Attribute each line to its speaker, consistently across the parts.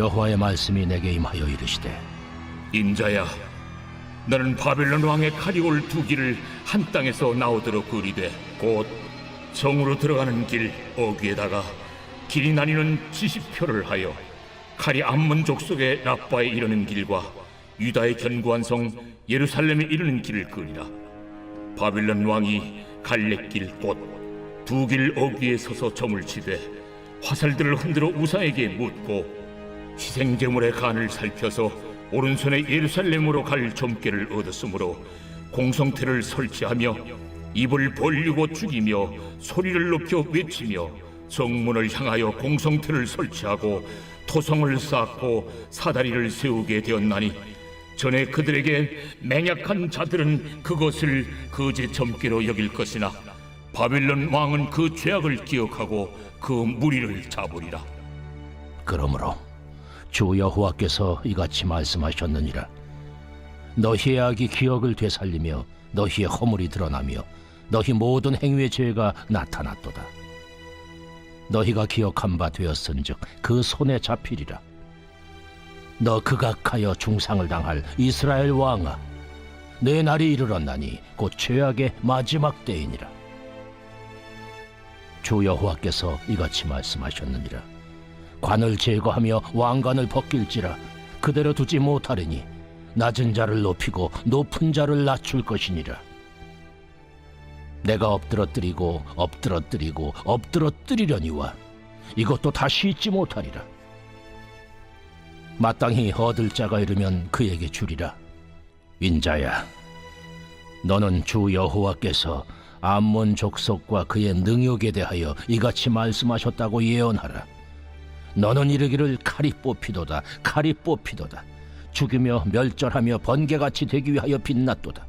Speaker 1: 여호와의 말씀이 내게 임하여 이르시되
Speaker 2: 인자야, 너는 바벨론 왕의 칼이 올 두 길을 한 땅에서 나오도록 그리되 곧 정으로 들어가는 길 어귀에다가 길이 나뉘는 지시표를 하여 칼이 암몬 족속의 라빠에 이르는 길과 유다의 견고한 성 예루살렘에 이르는 길을 그리라. 바빌론 왕이 갈래길 곧 두 길 어귀에 서서 점을 치되 화살들을 흔들어 우상에게 묻고 희생제물의 간을 살펴서 오른손에 예루살렘으로 갈 점괘를 얻었으므로 공성태를 설치하며 입을 벌리고 죽이며 소리를 높여 외치며 성문을 향하여 공성태를 설치하고 토성을 쌓고 사다리를 세우게 되었나니 전에 그들에게 맹약한 자들은 그것을 거제 점괘로 여길 것이나 바빌론 왕은 그 죄악을 기억하고 그 무리를 잡으리라.
Speaker 1: 그러므로 주 여호와께서 이같이 말씀하셨느니라. 너희의 악이 기억을 되살리며 너희의 허물이 드러나며 너희 모든 행위의 죄가 나타났도다. 너희가 기억한 바 되었은즉 그 손에 잡히리라. 너 극악하여 중상을 당할 이스라엘 왕아, 내 날이 이르렀나니 곧 죄악의 마지막 때이니라. 주 여호와께서 이같이 말씀하셨느니라. 관을 제거하며 왕관을 벗길지라 그대로 두지 못하리니 낮은 자를 높이고 높은 자를 낮출 것이니라. 내가 엎드러뜨리고 엎드러뜨리고 엎드러뜨리려니와 이것도 다시 잊지 못하리라. 마땅히 얻을 자가 이르면 그에게 주리라. 인자야, 너는 주 여호와께서 암몬 족속과 그의 능욕에 대하여 이같이 말씀하셨다고 예언하라. 너는 이르기를 칼이 뽑히도다, 칼이 뽑히도다. 죽이며 멸절하며 번개같이 되기 위하여 빛났도다.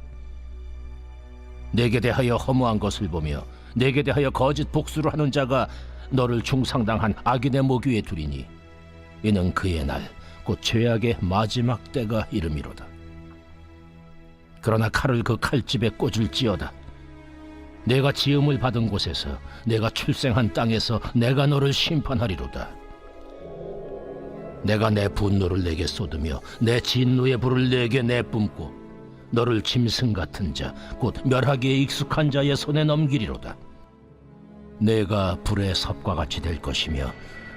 Speaker 1: 내게 대하여 허무한 것을 보며 내게 대하여 거짓 복수를 하는 자가 너를 중상당한 악인의 목 위에 두리니 이는 그의 날 곧 죄악의 마지막 때가 이름이로다. 그러나 칼을 그 칼집에 꽂을지어다. 내가 지음을 받은 곳에서 내가 출생한 땅에서 내가 너를 심판하리로다. 내가 내 분노를 내게 쏟으며 내 진노의 불을 내게 내뿜고 너를 짐승 같은 자 곧 멸하기에 익숙한 자의 손에 넘기리로다. 내가 불의 섭과 같이 될 것이며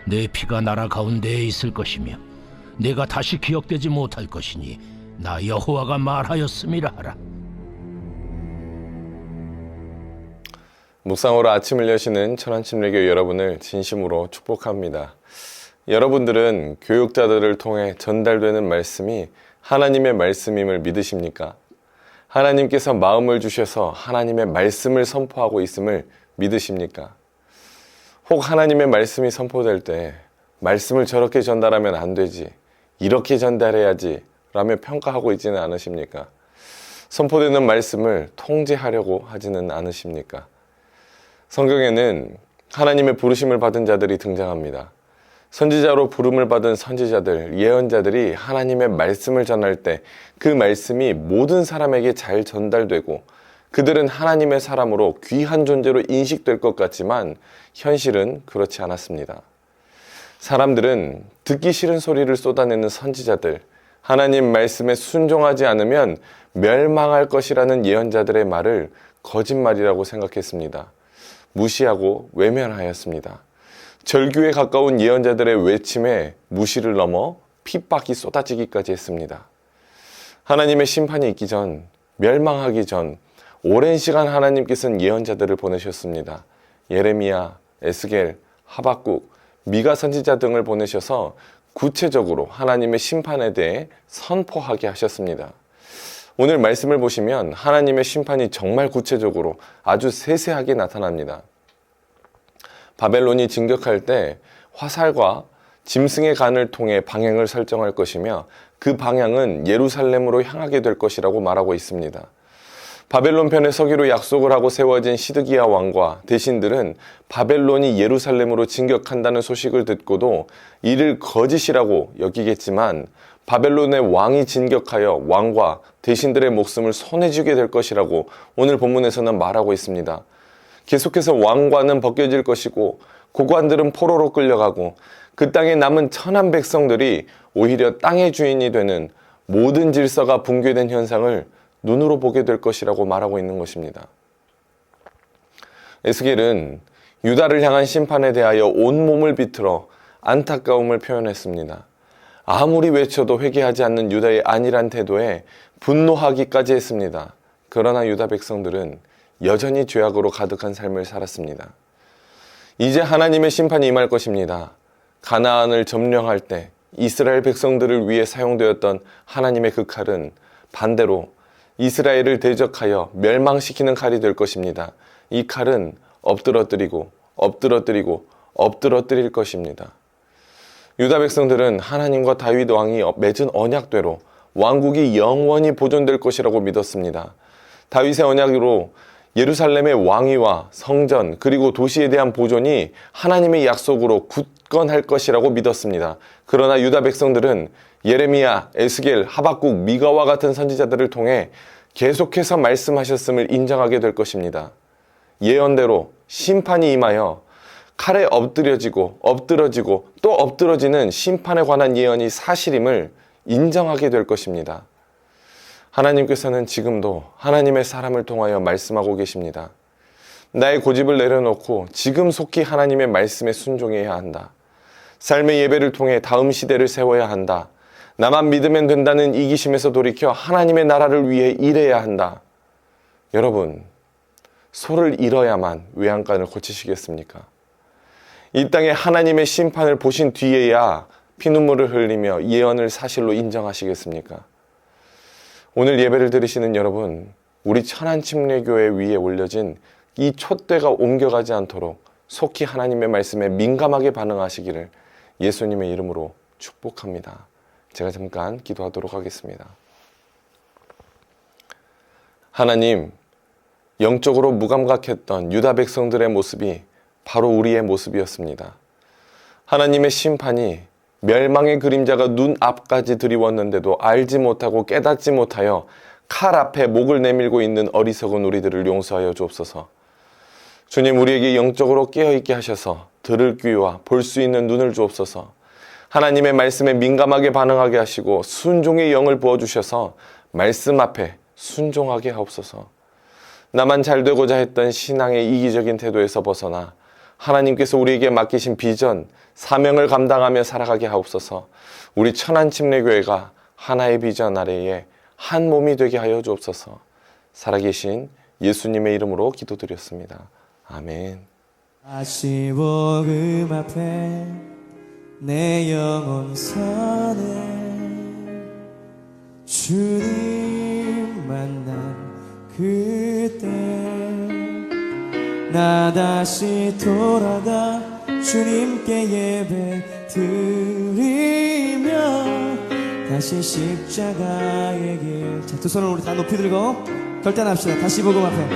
Speaker 1: 내 피가 나라 가운데에 있을 것이며 내가 다시 기억되지 못할 것이니 나 여호와가 말하였음이라 하라.
Speaker 3: 묵상으로 아침을 여시는 천안침례교 여러분을 진심으로 축복합니다. 여러분들은 교육자들을 통해 전달되는 말씀이 하나님의 말씀임을 믿으십니까? 하나님께서 마음을 주셔서 하나님의 말씀을 선포하고 있음을 믿으십니까? 혹 하나님의 말씀이 선포될 때 말씀을 저렇게 전달하면 안 되지, 이렇게 전달해야지 라며 평가하고 있지는 않으십니까? 선포되는 말씀을 통제하려고 하지는 않으십니까? 성경에는 하나님의 부르심을 받은 자들이 등장합니다. 선지자로 부름을 받은 선지자들, 예언자들이 하나님의 말씀을 전할 때 그 말씀이 모든 사람에게 잘 전달되고 그들은 하나님의 사람으로 귀한 존재로 인식될 것 같지만 현실은 그렇지 않았습니다. 사람들은 듣기 싫은 소리를 쏟아내는 선지자들, 하나님 말씀에 순종하지 않으면 멸망할 것이라는 예언자들의 말을 거짓말이라고 생각했습니다. 무시하고 외면하였습니다. 절규에 가까운 예언자들의 외침에 무시를 넘어 핍박이 쏟아지기까지 했습니다. 하나님의 심판이 있기 전, 멸망하기 전 오랜 시간 하나님께서는 예언자들을 보내셨습니다. 예레미야, 에스겔, 하박국, 미가 선지자 등을 보내셔서 구체적으로 하나님의 심판에 대해 선포하게 하셨습니다. 오늘 말씀을 보시면 하나님의 심판이 정말 구체적으로 아주 세세하게 나타납니다. 바벨론이 진격할 때 화살과 짐승의 간을 통해 방향을 설정할 것이며 그 방향은 예루살렘으로 향하게 될 것이라고 말하고 있습니다. 바벨론 편에 서기로 약속을 하고 세워진 시드기야 왕과 대신들은 바벨론이 예루살렘으로 진격한다는 소식을 듣고도 이를 거짓이라고 여기겠지만 바벨론의 왕이 진격하여 왕과 대신들의 목숨을 손에 쥐게 될 것이라고 오늘 본문에서는 말하고 있습니다. 계속해서 왕관은 벗겨질 것이고 고관들은 포로로 끌려가고 그 땅에 남은 천한 백성들이 오히려 땅의 주인이 되는 모든 질서가 붕괴된 현상을 눈으로 보게 될 것이라고 말하고 있는 것입니다. 에스겔은 유다를 향한 심판에 대하여 온몸을 비틀어 안타까움을 표현했습니다. 아무리 외쳐도 회개하지 않는 유다의 안일한 태도에 분노하기까지 했습니다. 그러나 유다 백성들은 여전히 죄악으로 가득한 삶을 살았습니다. 이제 하나님의 심판이 임할 것입니다. 가나안을 점령할 때 이스라엘 백성들을 위해 사용되었던 하나님의 그 칼은 반대로 이스라엘을 대적하여 멸망시키는 칼이 될 것입니다. 이 칼은 엎드러뜨리고 엎드러뜨릴 것입니다. 유다 백성들은 하나님과 다윗 왕이 맺은 언약대로 왕국이 영원히 보존될 것이라고 믿었습니다. 다윗의 언약으로 예루살렘의 왕위와 성전 그리고 도시에 대한 보존이 하나님의 약속으로 굳건할 것이라고 믿었습니다. 그러나 유다 백성들은 예레미야, 에스겔, 하박국, 미가와 같은 선지자들을 통해 계속해서 말씀하셨음을 인정하게 될 것입니다. 예언대로 심판이 임하여 칼에 엎드러지고 또 엎드러지는 심판에 관한 예언이 사실임을 인정하게 될 것입니다. 하나님께서는 지금도 하나님의 사람을 통하여 말씀하고 계십니다. 나의 고집을 내려놓고 지금 속히 하나님의 말씀에 순종해야 한다. 삶의 예배를 통해 다음 시대를 세워야 한다. 나만 믿으면 된다는 이기심에서 돌이켜 하나님의 나라를 위해 일해야 한다. 여러분, 소를 잃어야만 외양간을 고치시겠습니까? 이 땅에 하나님의 심판을 보신 뒤에야 피눈물을 흘리며 예언을 사실로 인정하시겠습니까? 오늘 예배를 드리시는 여러분, 우리 천안침례교회 위에 올려진 이 촛대가 옮겨가지 않도록 속히 하나님의 말씀에 민감하게 반응하시기를 예수님의 이름으로 축복합니다. 제가 잠깐 기도하도록 하겠습니다. 하나님, 영적으로 무감각했던 유다 백성들의 모습이 바로 우리의 모습이었습니다. 하나님의 심판이 멸망의 그림자가 눈앞까지 드리웠는데도 알지 못하고 깨닫지 못하여 칼 앞에 목을 내밀고 있는 어리석은 우리들을 용서하여 주옵소서. 주님, 우리에게 영적으로 깨어있게 하셔서 들을 귀와 볼 수 있는 눈을 주옵소서. 하나님의 말씀에 민감하게 반응하게 하시고 순종의 영을 부어주셔서 말씀 앞에 순종하게 하옵소서. 나만 잘 되고자 했던 신앙의 이기적인 태도에서 벗어나 하나님께서 우리에게 맡기신 비전, 사명을 감당하며 살아가게 하옵소서. 우리 천안침례교회가 하나의 비전 아래에 한 몸이 되게 하여 주옵소서. 살아계신 예수님의 이름으로 기도드렸습니다. 아멘.
Speaker 4: 다시 복음 앞에 내 영혼 서네 주님 만난 그때 나 다시 돌아가 주님께 예배 드리며 다시 십자가의 길. 자, 두 손을 우리 다 높이 들고 결단합시다. 다시 복음 앞에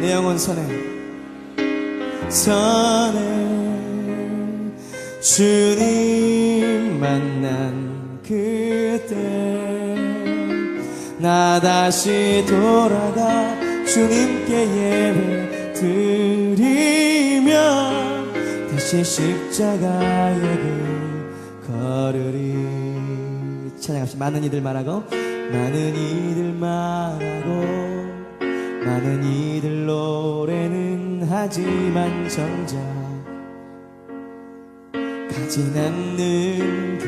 Speaker 4: 내 영혼 선에 주님 만난 그때 나 다시 돌아가 주님께 예배 드리며 다시 십자가의 길 걸으리. 찬양합시다. 많은 이들 말하고 많은 이들 노래는 하지만 정작 가진 않는 길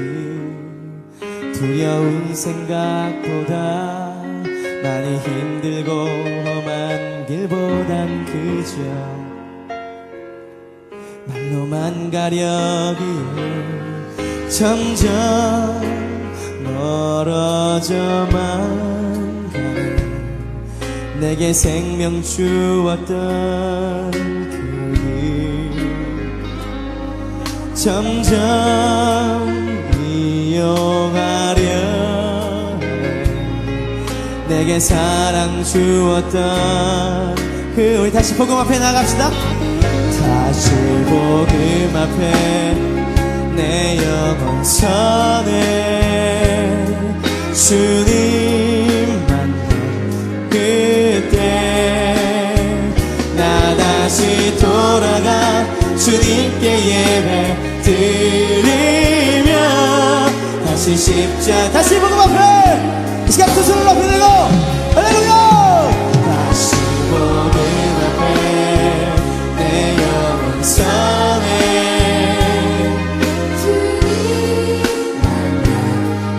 Speaker 4: 두려운 생각보다 많이 힘들고 험한 길보단 그저 말로만 가려기에 점점 멀어져만 가네. 내게 생명 주었던 그 길 점점 이용하려 해. 내게 사랑 주었던 그 우리 다시 복음 앞에 나갑시다. 다시 복음 앞에 내 영혼 선에 주님 만난 그때 나 다시 돌아가 주님께 예배 드리며 다시 십자가 다시 복음 앞에 이 시간 두 손을 높이 들고 할렐루야 다시 복음 앞에 내 영혼 성에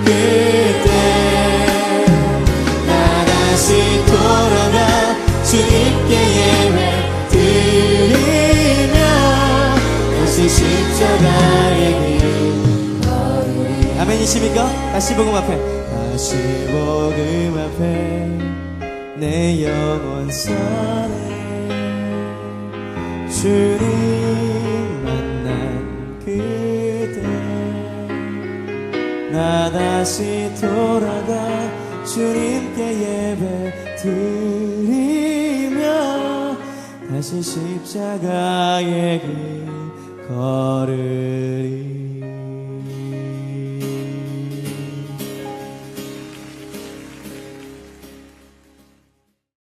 Speaker 4: 그때 나 다시 돌아가 주님께 예배 드리며 다시 십자가의 길 걸으리 아멘이십니까? 다시 복음 앞에 다시 복음 앞에 내 영혼 선에 주님 만난 그때 나 다시 돌아가 주님께 예배 드리며 다시 십자가의 길 걸으리